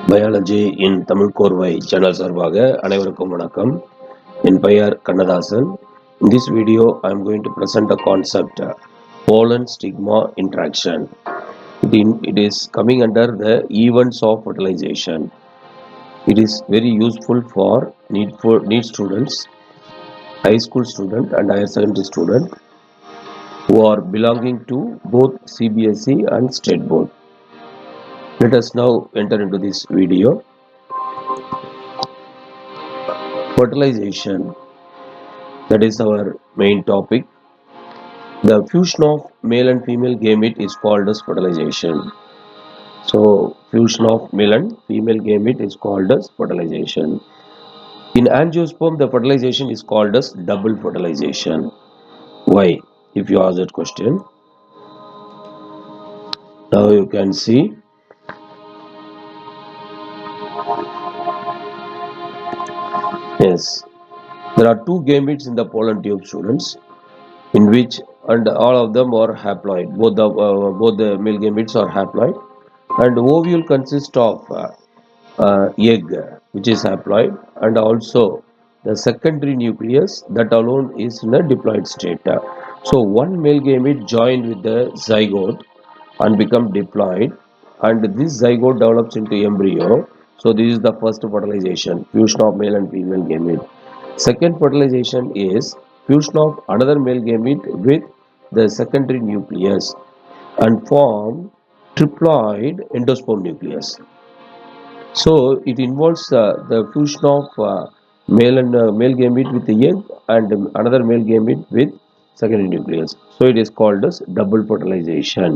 Biology இன் தமிழ் கோர்வை channel சார்பாக அனைவருக்கும் வணக்கம். என் பெயர் Kannadasan. In this video, I am going to present a concept, pollen stigma interaction. It is coming under the events of fertilization. It is very useful for need students, high school student and higher secondary student who are belonging to both CBSE and state board. Let us now enter into this video. Fertilization, that is our main topic. The fusion of male and female gamete is called as fertilization. So fusion of male and female gamete is called as fertilization. In angiosperm, the fertilization is called as double fertilization. Why? If you ask that question, now you can see yes, there are two gametes in the pollen tube, students, in which and all of them are haploid. Both the male gametes are haploid, and ovule consists of egg, which is haploid, and also the secondary nucleus that alone is in a diploid state. So one male gamete joined with the zygote and become diploid, and this zygote develops into embryo. So this is the first fertilization, fusion of male and female gamete. Second fertilization is fusion of another male gamete with the secondary nucleus and form triploid endosperm nucleus. So it involves the fusion of male gamete with the egg and another male gamete with secondary nucleus. So it is called as double fertilization.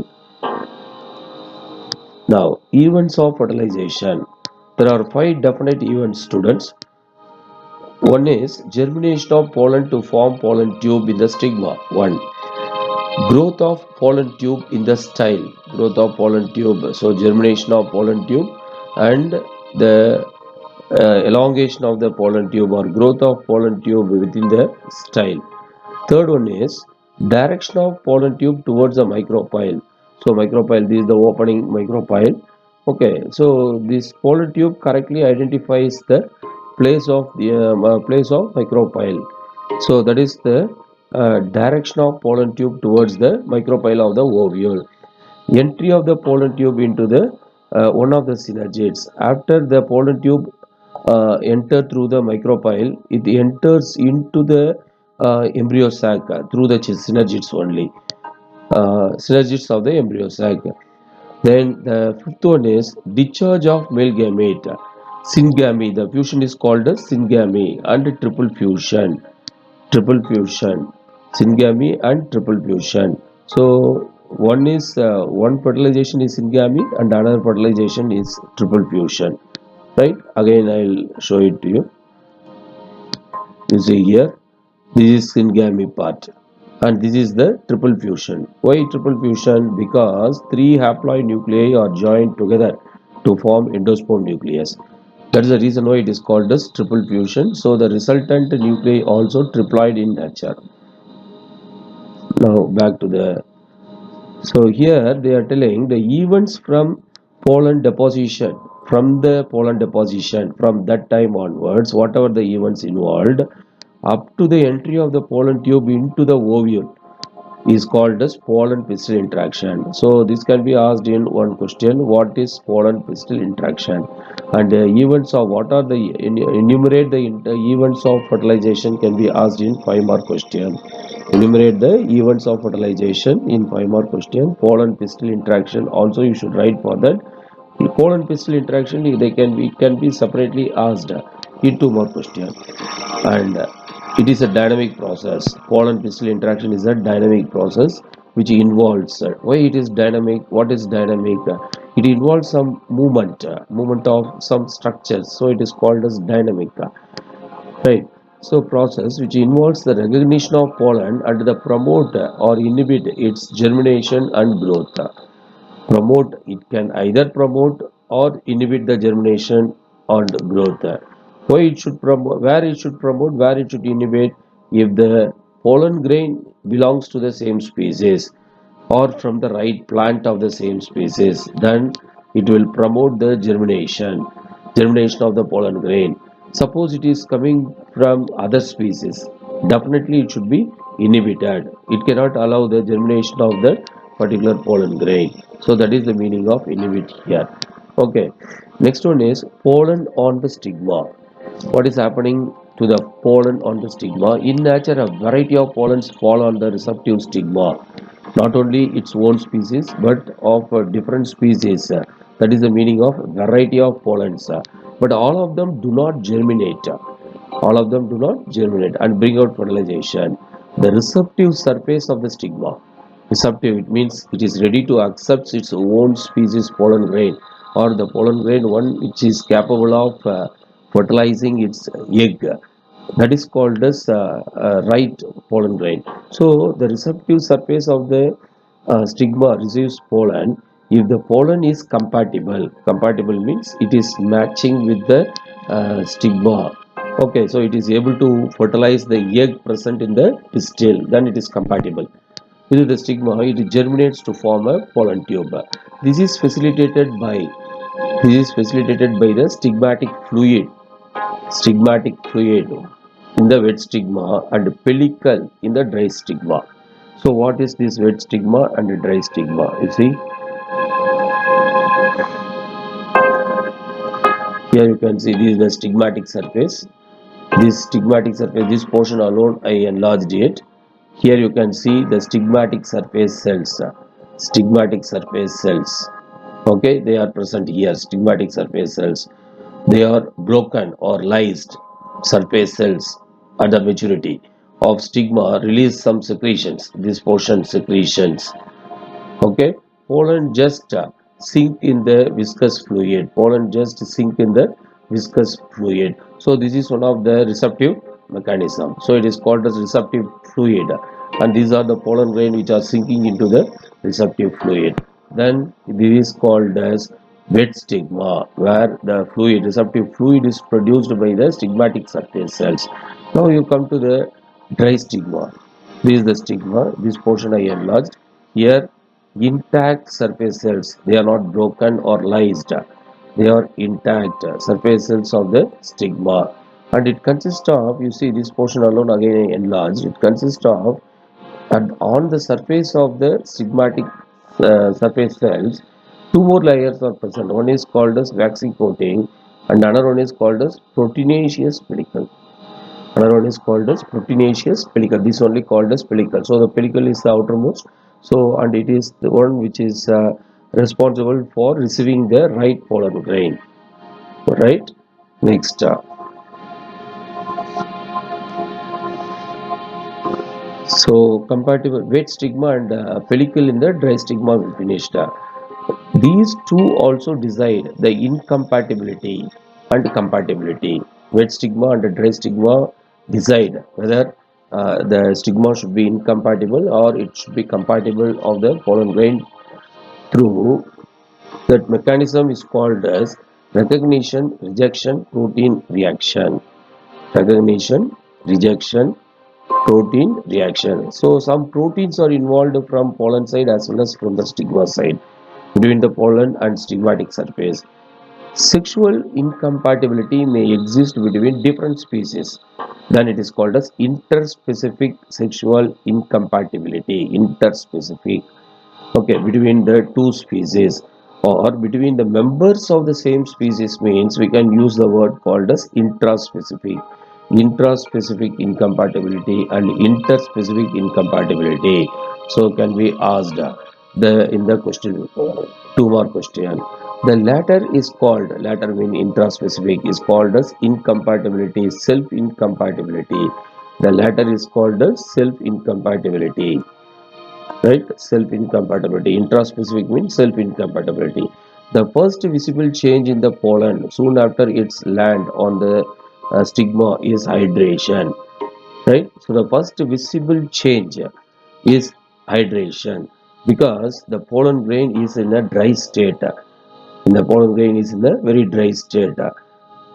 Now, events of fertilization. There are 5 definite events, students. One is germination of pollen to form pollen tube in the stigma. 1. Growth of pollen tube in the style. Growth of pollen tube. So germination of pollen tube and the elongation of the pollen tube or growth of pollen tube within the style. Third one is direction of pollen tube towards the micropyle. So micropyle, this is the opening micropyle. Okay, so this pollen tube correctly identifies the place of micropyle. So that is the direction of pollen tube towards the micropyle of the ovule. Entry of the pollen tube into the one of the synergids. After the pollen tube enter through the micropyle, it enters into the embryo sac through the synergids only. Synergids of the embryo sac. Then the fifth one is discharge of male gamete. Syngamy. The fusion is called as syngamy and triple fusion. Triple fusion. Syngamy and triple fusion. So one is one fertilization is syngamy and another fertilization is triple fusion. Right? Again, I'll show it to you. You see here, this is syngamy part, and this is the triple fusion. Why triple fusion? Because 3 haploid nuclei are joined together to form endosperm nucleus. That is the reason why it is called as triple fusion. So the resultant nuclei also triploid in nature. Now back to the. So here they are telling the events from pollen deposition. From the pollen deposition, from that time onwards, whatever the events involved, up to the entry of the pollen tube into the ovule is called as pollen pistil interaction. So this can be asked in one question: what is pollen pistil interaction? And events of what are the enumerate the events of fertilization can be asked in 5-mark question. Enumerate the events of fertilization in 5-mark question. Pollen pistil interaction also you should write for that. The pollen pistil interaction it can be separately asked in 2-mark question. And it is a dynamic process. Pollen pistil interaction is a dynamic process which involves why it is dynamic. What is dynamic? It involves some movement of some structures, so it is called as dynamic, right? So process which involves the recognition of pollen and the promote or inhibit its germination and growth. Promote, it can either promote or inhibit the germination and growth. Why it should promote, where it should promote, where it should inhibit? If the pollen grain belongs to the same species or from the right plant of the same species, then it will promote the germination of the pollen grain. Suppose it is coming from other species, definitely it should be inhibited. It cannot allow the germination of the particular pollen grain. So that is the meaning of inhibit here. Okay. Next one is pollen on the stigma. What is happening to the pollen on the stigma? In nature, a variety of pollens fall on the receptive stigma, not only its own species but of different species. That is the meaning of variety of pollens. But all of them do not germinate. All of them do not germinate and bring out fertilization. The receptive surface of the stigma. Receptive, it means it is ready to accept its own species pollen grain, or the pollen grain one which is capable of fertilizing its egg. That is called as right pollen grain. So the receptive surface of the stigma receives pollen. If the pollen is compatible means it is matching with the stigma. Okay, so it is able to fertilize the egg present in the pistil, then it is compatible. With the stigma, it germinates to form a pollen tube. This is facilitated by the stigmatic fluid in the wet stigma and pellicle in the dry stigma. So what is this wet stigma and dry stigma? You see, here you can see this is the stigmatic surface. This portion alone I enlarged it. Here you can see the stigmatic surface cells. Okay, they are present here. Stigmatic surface cells. They are broken or lysed surface cells at the maturity of stigma release some secretions. This portion secretions. Okay, pollen just sink in the viscous fluid. So this is one of the receptive mechanism. So it is called as receptive fluid, and these are the pollen grain which are sinking into the receptive fluid. Then this is called as wet stigma, where the receptive fluid is produced by the stigmatic surface cells. Now you come to the dry stigma. This is the stigma. This portion I enlarged. Here, intact surface cells. They are not broken or lysed. They are intact surface cells of the stigma. And it consists of, you see this portion alone again enlarged. It consists of, and on the surface of the stigmatic surface cells, two more layers are present. One is called as waxy coating and another one is called as proteinaceous pellicle. Another one is called as proteinaceous pellicle. This only called as pellicle. So the pellicle is the outermost. So and it is the one which is responsible for receiving the right pollen grain. Right. Next. So compatible wet stigma and pellicle in the dry stigma will finish. These two also decide the incompatibility and compatibility. Wet stigma and dry stigma decide whether the stigma should be incompatible or it should be compatible of the pollen grain through that mechanism is called as recognition rejection protein reaction. Recognition rejection protein reaction. So some proteins are involved from pollen side as well as from the stigma side between the pollen and stigmatic surface. Sexual incompatibility may exist between different species. Then it is called as interspecific sexual incompatibility. Interspecific. Okay, between the two species or between the members of the same species means we can use the word called as intraspecific. Intraspecific incompatibility and interspecific incompatibility. So can be asked the in the question two more question. The latter mean intraspecific is called as incompatibility, self incompatibility. The latter is called as self incompatibility, right? Self incompatibility. Intraspecific means self incompatibility. The first visible change in the pollen soon after its land on the stigma is hydration, right? So the first visible change is hydration, because the pollen grain is in a dry state. The pollen grain is in a very dry state,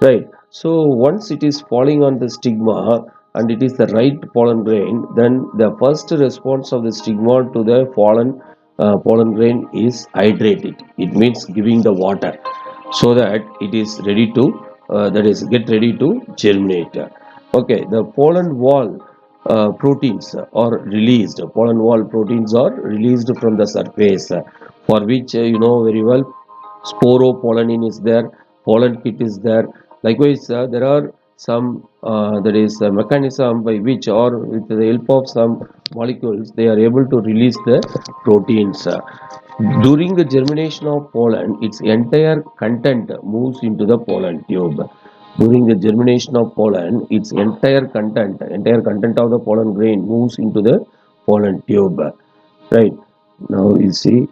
right? So once it is falling on the stigma and it is the right pollen grain, then the first response of the stigma to the fallen pollen grain is hydrated. It means giving the water so that it is ready to that is get ready to germinate. Okay, the pollen wall proteins are released. Pollen wall proteins are released from the surface, for which you know very well sporopollenin is there, pollen kit is there. Likewise, there are some that is a mechanism by which or with the help of some molecules they are able to release the proteins. During the germination of pollen, its entire content moves into the pollen tube. During the germination of pollen, its entire content of the pollen grain moves into the pollen tube. Right now, you see.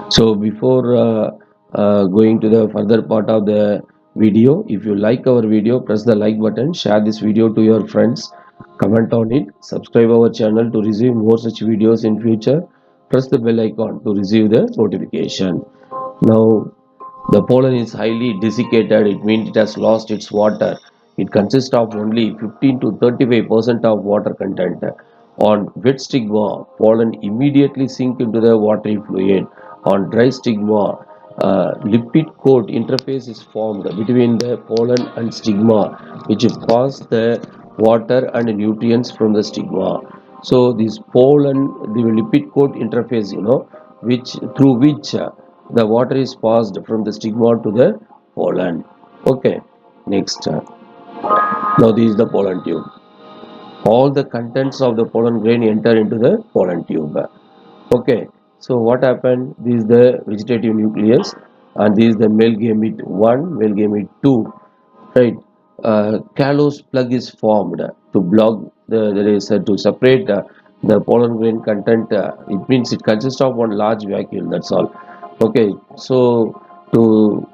So before going to the further part of the video, if you like our video, press the like button, share this video to your friends, comment on it, subscribe our channel to receive more such videos in future, press the bell icon to receive the notification. Now the pollen is highly desiccated, it means it has lost its water. It consists of only 15 to 35% of water content. On wet stigma, pollen immediately sink into the watery fluid. On dry stigma, lipid coat interface is formed between the pollen and stigma, which pass the water and nutrients from the stigma. So this pollen, the lipid coat interface, which through which the water is passed from the stigma to the pollen. Okay, next. Now this is the pollen tube. All the contents of the pollen grain enter into the pollen tube. Okay, so what happened? This is the vegetative nucleus, and this is the male gamete 1, male gamete 2. Right, callose plug is formed to block there is to separate the pollen grain content. It means it consists of one large vacuole, that's all. Okay, so to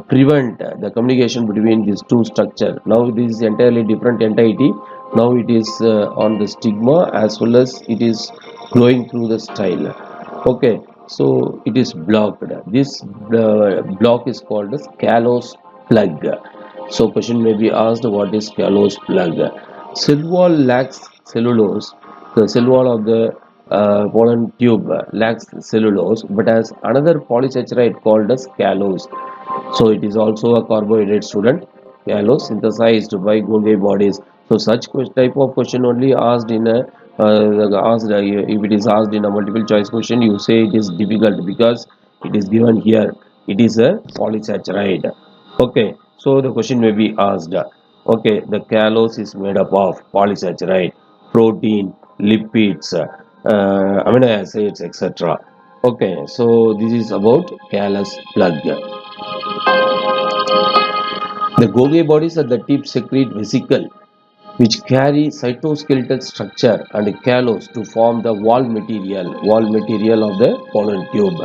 prevent the communication between these two structure, now this is entirely different entity. Now it is on the stigma as well as it is flowing through the style. Okay, so it is blocked. This block is called as callose plug. So question may be asked, what is callose plug? Cell wall lacks cellulose. The cell wall of the pollen tube lacks cellulose but has another polysaccharide called as callose. So it is also a carbohydrate, student. Callose synthesized by Golgi bodies. So such type of question only asked in a if it is asked in a multiple choice question, you say it is difficult because it is given here. It is a polysaccharide. Okay, so the question may be asked. Okay, the callose is made up of polysaccharide, protein, lipids, amino acids, etc. Okay, so this is about callus plug. The Golgi bodies at the tip secrete vesicle which carry cytoskeletal structure and callus to form the wall material of the pollen tube.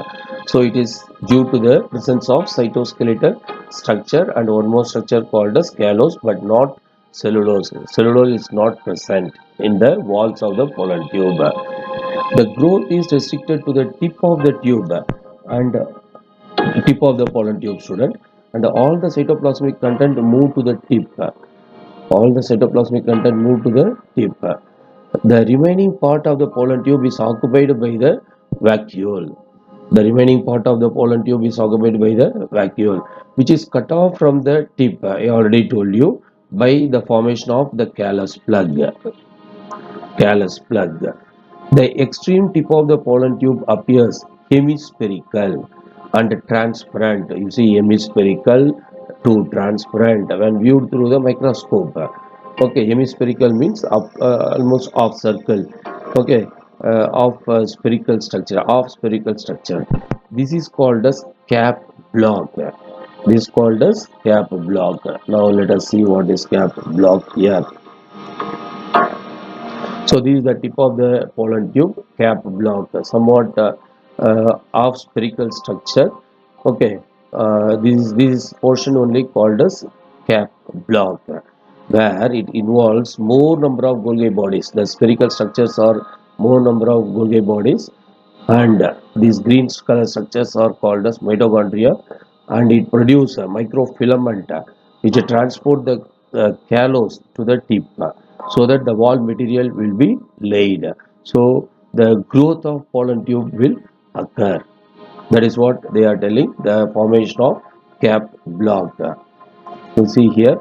So it is due to the presence of cytoskeletal structure and one more structure called as callus, but not cellulose. Cellulose is not present in the walls of the pollen tube. The growth is restricted to the tip of the tube and tip of the pollen tube, student, and all the cytoplasmic content move to the tip. All the cytoplasmic content move to the tip. The remaining part of the pollen tube is occupied by the vacuole. The remaining part of the pollen tube is occupied by the vacuole, which is cut off from the tip. I already told you, by the formation of the callus plug. Callus plug. The extreme tip of the pollen tube appears hemispherical and transparent. You see, hemispherical to transparent when viewed through the microscope. Okay, hemispherical means almost off circle. Okay, of spherical structure, of spherical structure. This is called as cap block. This is called as cap block. Now let us see what is cap block here. So this is the tip of the pollen tube, cap block, somewhat of spherical structure. Okay, this portion only called as cap block, where it involves more number of Golgi bodies. The spherical structures are more number of Golgi bodies, and these green color structures are called as mitochondria, and it produces a microfilament which transport the callus to the tip so that the wall material will be laid. So the growth of pollen tube will occur. That is what they are telling, the formation of cap block. You see here,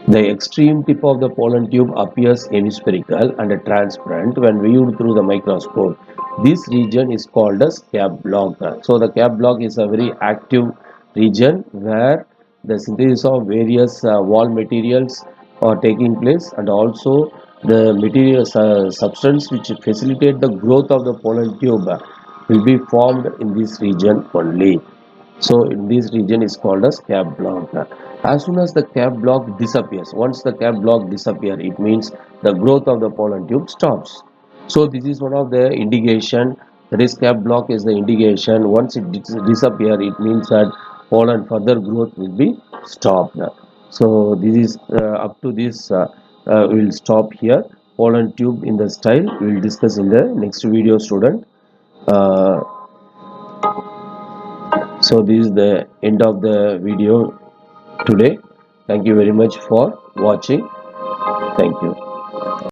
the extreme tip of the pollen tube appears hemispherical and transparent when viewed through the microscope. This region is called as cap block. So the cap block is a very active region where the synthesis of various wall materials are taking place, and also the materials substance which facilitate the growth of the pollen tube will be formed in this region only. So in this region is called as cap block. As soon as the cap block disappears, once the cap block disappear, it means the growth of the pollen tube stops. So this is one of the indication, that is cap block is the indication. Once it disappear, it means that pollen further growth will be stopped. So this is up to this, we will stop here. Pollen tube in the style we will discuss in the next video, student. uh, so this is the end of the video today. Thank you very much for watching. Thank you.